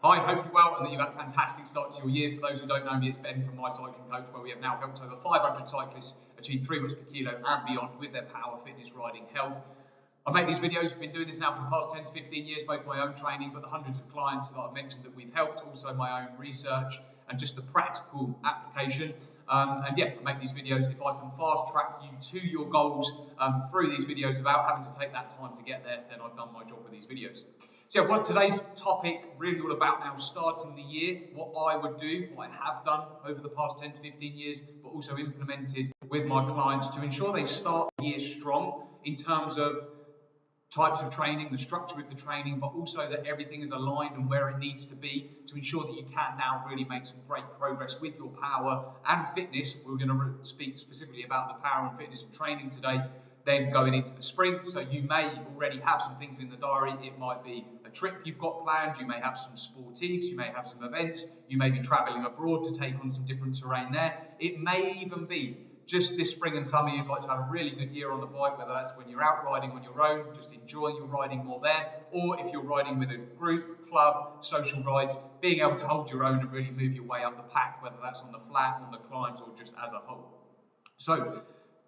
Hi, hope you're well and that you've had a fantastic start to your year. For those who don't know me, it's Ben from My Cycling Coach, where we have now helped over 500 cyclists achieve 3 watts per kilo and beyond with their power, fitness, riding, health. I make these videos, I've been doing this now for the past 10 to 15 years, both my own training, but the hundreds of clients that I've mentioned that we've helped, also my own research and just the practical application. I make these videos if I can fast track you to your goals through these videos without having to take that time to get there, then I've done my job with these videos. So what today's topic really all about now, starting the year, what I would do, what I have done over the past 10 to 15 years, but also implemented with my clients to ensure they start the year strong in terms of types of training, the structure of the training, but also that everything is aligned and where it needs to be to ensure that you can now really make some great progress with your power and fitness. We're going to speak specifically about the power and fitness and training today, then going into the spring. So you may already have some things in the diary. It might be a trip you've got planned, you may have some sportives, you may have some events, you may be traveling abroad to take on some different terrain there. It may even be just this spring and summer you'd like to have a really good year on the bike, whether that's when you're out riding on your own, just enjoying your riding more there, or if you're riding with a group, club, social rides, being able to hold your own and really move your way up the pack, whether that's on the flat, on the climbs, or just as a whole. So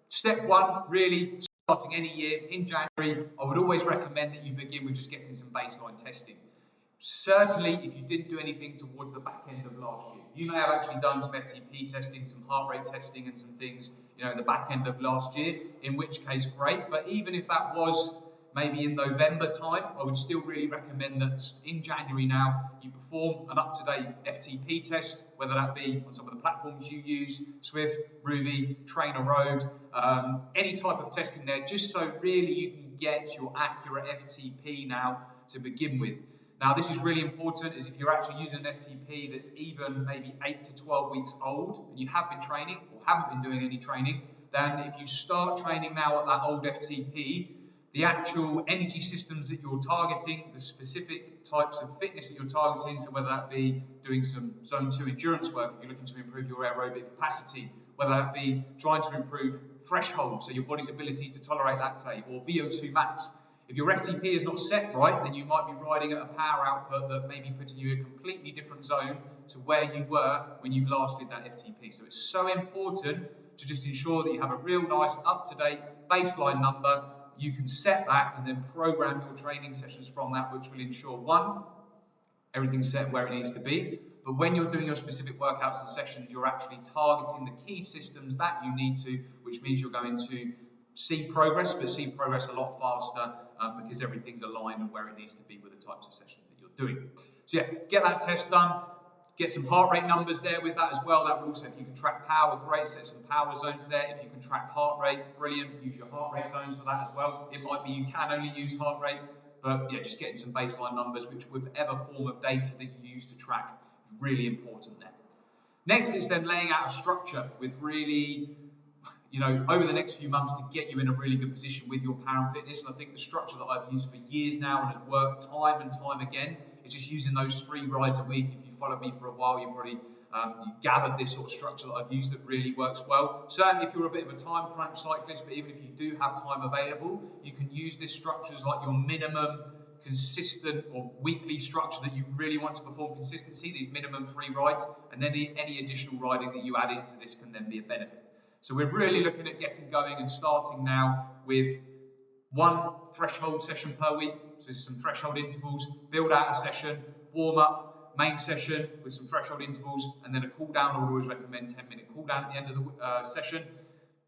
step one, really starting any year in January, I would always recommend that you begin with just getting some baseline testing. Certainly, if you didn't do anything towards the back end of last year, you may have actually done some FTP testing, some heart rate testing and some things, in the back end of last year, in which case, great. But even if that was maybe in November time, I would still really recommend that in January now, you perform an up-to-date FTP test, whether that be on some of the platforms you use, Swift, Ruby, Trainer Road, any type of testing there, just so really you can get your accurate FTP now to begin with. Now, this is really important, is if you're actually using an FTP that's even maybe 8 to 12 weeks old, and you have been training or haven't been doing any training, then if you start training now at that old FTP, the actual energy systems that you're targeting, the specific types of fitness that you're targeting, so whether that be doing some zone 2 endurance work, if you're looking to improve your aerobic capacity, whether that be trying to improve threshold, so your body's ability to tolerate lactate, or VO2 max. If your FTP is not set right, then you might be riding at a power output that may be putting you in a completely different zone to where you were when you last did that FTP. So it's so important to just ensure that you have a real nice up-to-date baseline number. You can set that and then program your training sessions from that, which will ensure, one, everything's set where it needs to be, but when you're doing your specific workouts and sessions, you're actually targeting the key systems that you need to, which means you're going to see progress, but see progress a lot faster because everything's aligned and where it needs to be with the types of sessions that you're doing. So yeah, get that test done, get some heart rate numbers there with that as well. That would also, if you can track power, great, set some power zones there. If you can track heart rate, brilliant, use your heart rate zones for that as well. It might be you can only use heart rate, but yeah, just getting some baseline numbers, which whatever form of data that you use to track is really important there. Next is then laying out a structure with really, over the next few months to get you in a really good position with your power and fitness. And I think the structure that I've used for years now and has worked time and time again is just using those 3 rides a week. If you followed me for a while, you probably you gathered this sort of structure that I've used that really works well. Certainly if you're a bit of a time crunch cyclist, but even if you do have time available, you can use this structure as like your minimum consistent or weekly structure that you really want to perform consistency, these minimum 3 rides, and then any additional riding that you add into this can then be a benefit. So we're really looking at getting going and starting now with 1 threshold session per week. So there's some threshold intervals, build out a session, warm up, main session with some threshold intervals, and then a cool down. I would always recommend 10-minute cool down at the end of the session.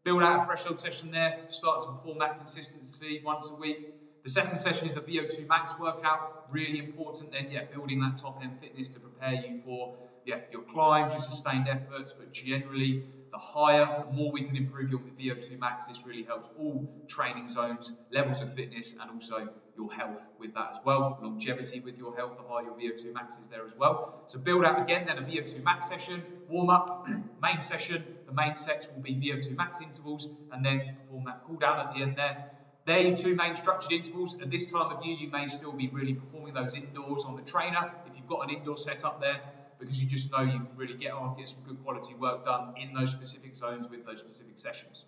Build out a threshold session there, start to perform that consistently once a week. The second session is a VO2 max workout, really important then, building that top end fitness to prepare you for your climbs, your sustained efforts, but generally the higher, the more we can improve your VO2 max. This really helps all training zones, levels of fitness, and also your health with that as well. Longevity with your health, the higher your VO2 max is there as well. So build out again then a VO2 max session, warm up, main session. The main sets will be VO2 max intervals, and then perform that cool down at the end there. They're your 2 main structured intervals. At this time of year, you may still be really performing those indoors on the trainer if you've got an indoor setup there, because you just know you can really get some good quality work done in those specific zones with those specific sessions.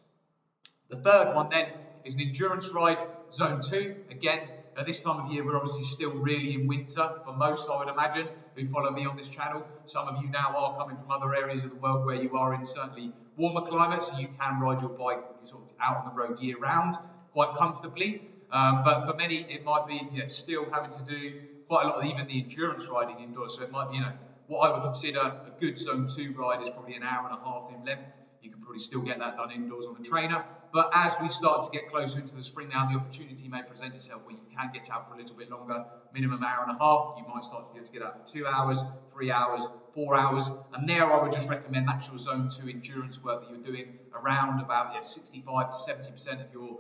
The third one then is an endurance ride, zone 2. Again, at this time of year, we're obviously still really in winter for most, I would imagine, who follow me on this channel. Some of you now are coming from other areas of the world where you are in certainly warmer climates, so you can ride your bike when you're sort of out on the road year round quite comfortably. But for many, it might be still having to do quite a lot of even the endurance riding indoors. So it might be, what I would consider a good zone 2 ride is probably an hour and a half in length. You can probably still get that done indoors on the trainer. But as we start to get closer into the spring now, the opportunity may present itself where you can get out for a little bit longer, minimum hour and a half. You might start to be able to get out for 2 hours, 3 hours, 4 hours. And there I would just recommend that's your zone 2 endurance work that you're doing around about 65 to 70% of your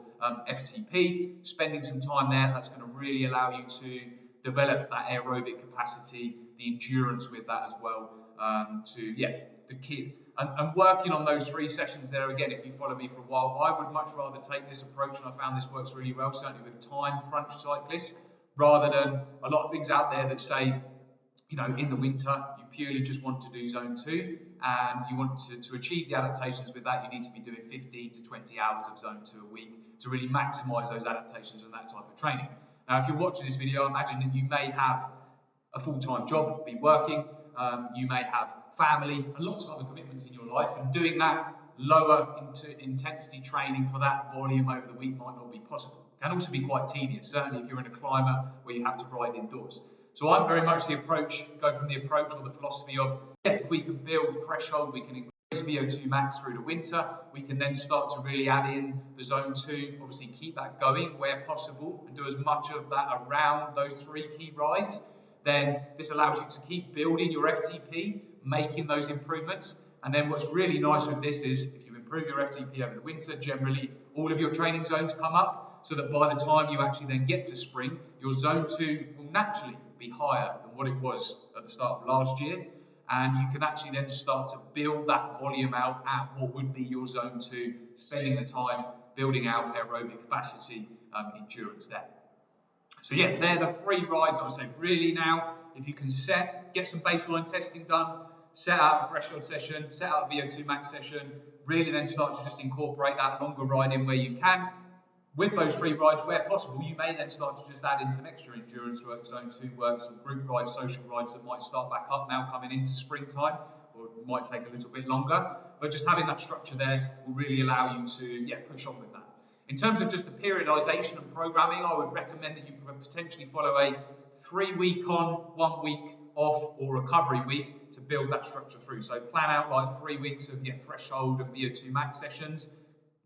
FTP. Spending some time there, that's going to really allow you to develop that aerobic capacity, the endurance with that as well, to keep and working on those 3 sessions there. Again, if you follow me for a while, I would much rather take this approach, and I found this works really well, certainly with time crunch cyclists, rather than a lot of things out there that say, in the winter, you purely just want to do zone 2, and you want to achieve the adaptations with that, you need to be doing 15 to 20 hours of zone 2 a week to really maximize those adaptations and that type of training. Now, if you're watching this video, I imagine that you may have a full-time job, be working, you may have family and lots of other commitments in your life, and doing that lower intensity training for that volume over the week might not be possible. It can also be quite tedious, certainly if you're in a climate where you have to ride indoors. So I'm very much go from the approach or the philosophy of, if we can build threshold, we can increase VO2 max through the winter, we can then start to really add in the zone 2, obviously keep that going where possible and do as much of that around those 3 key rides. Then this allows you to keep building your FTP, making those improvements. And then what's really nice with this is if you improve your FTP over the winter, generally all of your training zones come up, so that by the time you actually then get to spring, your zone 2 will naturally be higher than what it was at the start of last year. And you can actually then start to build that volume out at what would be your zone 2, spending the time building out aerobic capacity, endurance there. So they're the 3 rides I would say really now. If you can get some baseline testing done, set out a threshold session, set out a VO2 max session, really then start to just incorporate that longer ride in where you can. With those 3 rides, where possible, you may then start to just add in some extra endurance work, zone 2 work, some group rides, social rides that might start back up now coming into springtime, or it might take a little bit longer. But just having that structure there will really allow you to push on with that. In terms of just the periodization and programming, I would recommend that you potentially follow a 3-week on, 1 week off or recovery week to build that structure through. So plan out like 3 weeks of threshold and VO2 max sessions.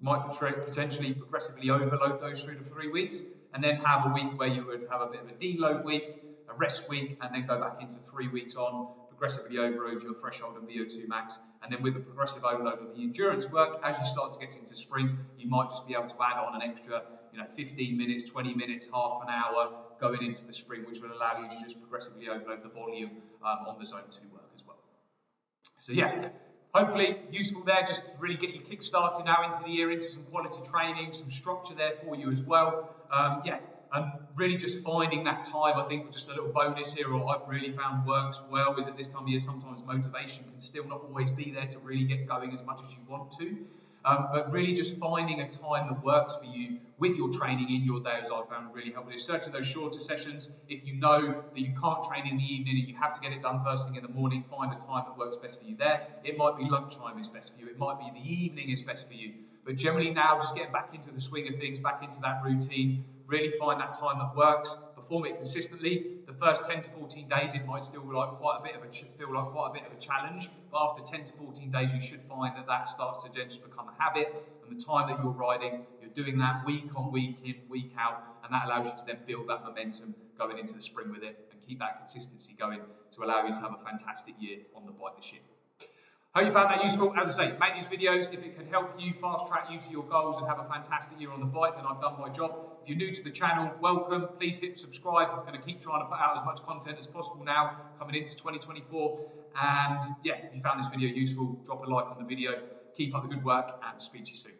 You might potentially progressively overload those through the 3 weeks, and then have a week where you would have a bit of a deload week, a rest week, and then go back into 3 weeks on, progressively overload your threshold and VO2 max. And then with the progressive overload of the endurance work, as you start to get into spring, you might just be able to add on an extra 15 minutes, 20 minutes, half an hour going into the spring, which will allow you to just progressively overload the volume on the zone 2 work as well. So hopefully useful there, just to really get you kick-started now into the year, into some quality training, some structure there for you as well. And really just finding that time, I think just a little bonus here, or I've really found works well, is at this time of year, sometimes motivation can still not always be there to really get going as much as you want to. But really just finding a time that works for you with your training in your day, as I've found really helpful. Is certainly those shorter sessions. If you know that you can't train in the evening and you have to get it done first thing in the morning, find a time that works best for you there. It might be lunchtime is best for you. It might be the evening is best for you. But generally now, just getting back into the swing of things, back into that routine, really find that time that works, perform it consistently. The first 10 to 14 days, it might still feel like quite a bit of a challenge, but after 10 to 14 days, you should find that starts to just become a habit, and the time that you're riding, you're doing that week on week in, week out, and that allows you to then build that momentum going into the spring with it, and keep that consistency going to allow you to have a fantastic year on the bike this year. Hope you found that useful. As I say, make these videos if it can help you, fast track you to your goals and have a fantastic year on the bike, then I've done my job. If you're new to the channel, welcome. Please hit subscribe. I'm going to keep trying to put out as much content as possible now coming into 2024. And if you found this video useful, drop a like on the video. Keep up the good work and speak to you soon.